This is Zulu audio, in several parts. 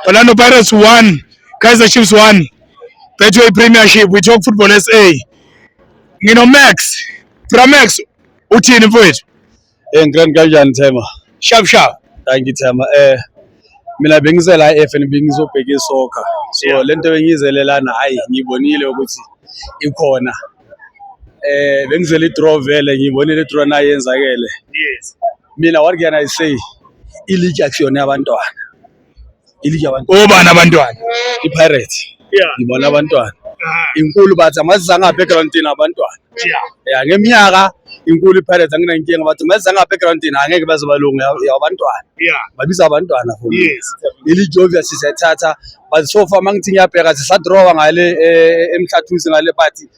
Orlando Pirates 1, Kaizer Chiefs 1. Betway Premiership, we talk football SA. Ngino Max, Max, uthini mfowethu? Ngikran kanjani Thema? Sharp. Thank you Thema. Mina bengizela FNB ngizobheka isoccer. So lento bengizelelana hayi ngibonile ukuthi ikhona. Bengizela idraw vele ngibonile idraw nayo yenzakele. Yes. Mina what can I say? Iligi action yabantwana. Iligi yabantwana. Obani abantwana? iPirates. Yeah. Ngibona abantwana. Inkulu bathi amaziza ngabackgroundini abantwana. Yeah. Ngeminyaka inkulu iPirates anginankinga bathi maziza ngabackgroundini angeke bazobalunga yabantwana. Yeah. Babiza abantwana for me. Yes. Iligi obvious siyathatha but so far mangithi ngiyabheka sisadraw ngale emhlathuzi ngale party.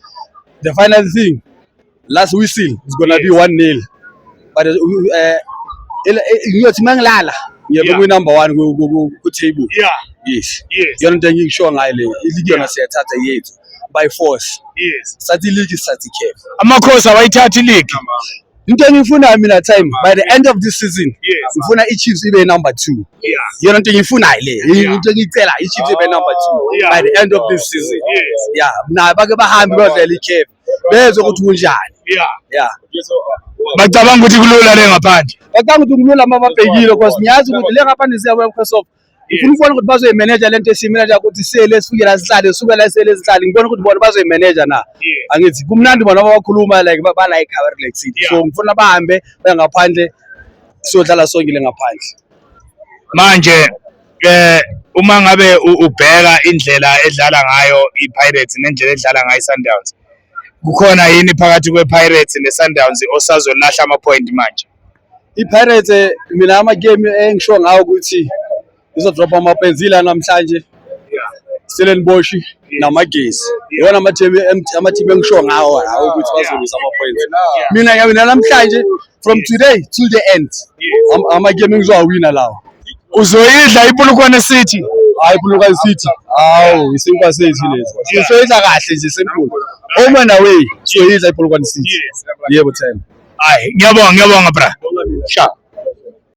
The final thing last whistle is going to be 1-0. But ngiyothi mangilala ngiyabeka number 1 ku table. Yeah. Yes. Yes. Yona into engisho ngayo le iligi yona siyathatha yethu by force. Yes. Sathi iligi sathi cap. Amakhosi awayithatha iligi. Into engifuna mina Time by the end of this season Yes. ngifuna iChiefs ibe number 2. Yeah. Yona into engifuna le into engicela iChiefs ibe number 2 by the end of this season. Yes. Yeah, na bake bahambi bodlela iCap bezwe ukuthi kunjani. Yeah. Yeah. Bacabanga ukuthi kulula le ngaphandle. Bacanga ukuthi kulula mababhekile because ngiyazi ukuthi le ngaphandle siyabuya first off. Ngifuna ukubona ukuthi bazoyimanage lento esiyimanage ukuthi sele sifike sihlale sukela sele sihlale ngibona ukuthi bona bazoyimanage na. Angithi kumnandi bona abakhuluma like ba like our Relax City. So ngifuna bahambe baya ngaphandle siyodlala songile ngaphandle. Manje uma ngabe ubheka indlela edlala ngayo iPirates nendlela edlala ngayo iSundowns, kukhona yini phakathi kwePirates neSundowns osazolahla ama-point manje? iPirates mina ama game engisho ngawo ukuthi izodrop amapenzila namhlanje. Stellenbosch namagesi. Yona ama team engisho ngawo ukuthi bazolisa ama-points. Mina ngiyabona namhlanje from today till the end. Ama game engizowawina lawo. Uzoyidla iPolokwane City. Hayi iPolokwane City. Hawu isinkwa sethi lezi. Sizoyidla kahle nje simple. Home and away sizoyidla iPolokwane City. Yebo Thema. Hayi ngiyabonga bra. Sha.